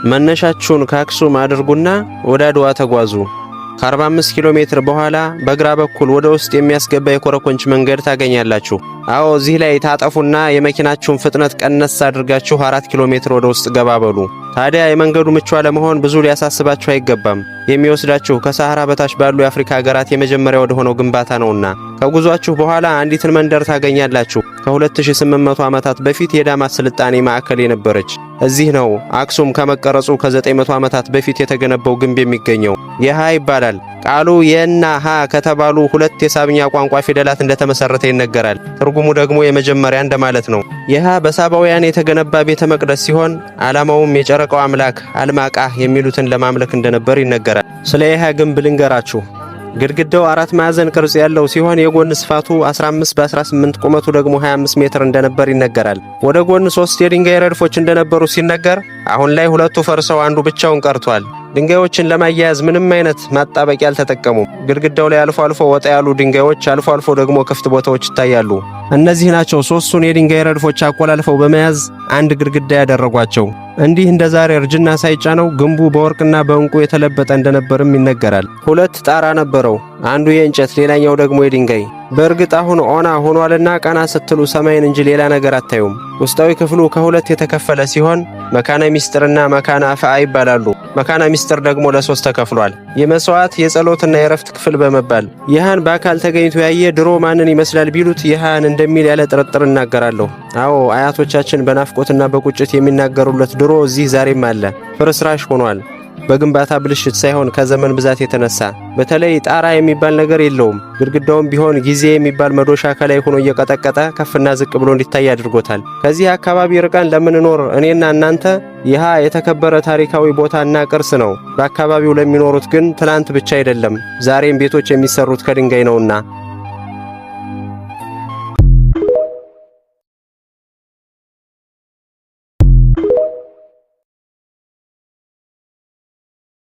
መነሻችሁን ከአክሱም አድርጉና ወደ አድዋ ተጓዙ። ከ45 ኪሎ ሜትር በኋላ በግራ በኩል ወደ ውስጥ የሚያስገባ የኮረኮንች መንገድ ታገኛላችሁ። አዎ እዚህ ላይ ታጠፉና የመኪናችሁን ፍጥነት ቀነስ አድርጋችሁ 4 ኪሎ ሜትር ወደ ውስጥ ገባ በሉ። ታዲያ የመንገዱ ምቹ አለመሆን ብዙ ሊያሳስባችሁ አይገባም። የሚወስዳችሁ ከሳህራ በታች ባሉ የአፍሪካ ሀገራት የመጀመሪያ ወደ ሆነው ግንባታ ነውና። ከጉዟችሁ በኋላ አንዲትን መንደር ታገኛላችሁ። ከ2800 ዓመታት በፊት የዳማት ስልጣኔ ማዕከል የነበረች። እዚህ ነው አክሱም ከመቀረጹ ከ900 ዓመታት በፊት የተገነባው ግንብ የሚገኘው። የሃ ይባላል። ቃሉ የና ሃ ከተባሉ ሁለት የሳብኛ ቋንቋ ፊደላት እንደተመሰረተ ይነገራል። ትርጉሙ ደግሞ የመጀመሪያ እንደማለት ነው። የሃ በሳባውያን የተገነባ ቤተ መቅደስ ሲሆን ዓላማውም የጨረቃው አምላክ አልማቃህ የሚሉትን ለማምለክ እንደነበር ይነገራል። ስለ የሃ ግንብ ልንገራችሁ። ግድግዳው 4 ማዕዘን ቅርጽ ያለው ሲሆን የጎን ስፋቱ 15 በ18 ቁመቱ ደግሞ 25 ሜትር እንደነበር ይነገራል። ወደ ጎን 3 የድንጋይ ረድፎች እንደነበሩ ሲነገር አሁን ላይ 2ቱ ፈርሰው አንዱ ብቻውን ቀርቷል። ድንጋዮችን ለማያያዝ ምንም አይነት ማጣበቂያ አልተጠቀሙም። ግድግዳው ላይ አልፎ አልፎ ወጣ ያሉ ድንጋዮች፣ አልፎ አልፎ ደግሞ ክፍት ቦታዎች ይታያሉ። እነዚህ ናቸው 3ቱን የድንጋይ ረድፎች አቆላልፈው በመያዝ አንድ ግድግዳ ያደረጓቸው። እንዲህ እንደ ዛሬ እርጅና ሳይጫነው ግንቡ በወርቅና በእንቁ የተለበጠ እንደነበርም ይነገራል። 2 ጣራ ነበረው፣ አንዱ የእንጨት ሌላኛው ደግሞ የድንጋይ። በእርግጥ አሁን ኦና ሆኗልና ቀና ስትሉ ሰማይን እንጂ ሌላ ነገር አታዩም። ውስጣዊ ክፍሉ ከ2 የተከፈለ ሲሆን መካነ ሚስጥርና መካነ አፍአ ይባላሉ። መካነ ሚስጥር ደግሞ ለ3 ተከፍሏል። የመስዋዕት የጸሎትና የረፍት ክፍል በመባል ይሃን በአካል ተገኝቶ ያየ ድሮ ማንን ይመስላል ቢሉት ይሃን እንደሚል ያለ ጥርጥር እናገራለሁ። አዎ አያቶቻችን በናፍቆትና በቁጭት የሚናገሩለት ድሮ እዚህ ዛሬም አለ። ፍርስራሽ ሆኗል። በግንባታ ብልሽት ሳይሆን ከዘመን ብዛት የተነሳ። በተለይ ጣራ የሚባል ነገር የለውም። ግድግዳውም ቢሆን ጊዜ የሚባል መዶሻ ከላይ ሆኖ እየቀጠቀጠ ከፍና ዝቅ ብሎ እንዲታይ አድርጎታል። ከዚህ አካባቢ ርቀን ለምንኖር እኔና እናንተ ይሃ የተከበረ ታሪካዊ ቦታና ቅርስ ነው። በአካባቢው ለሚኖሩት ግን ትላንት ብቻ አይደለም፣ ዛሬም ቤቶች የሚሰሩት ከድንጋይ ነውና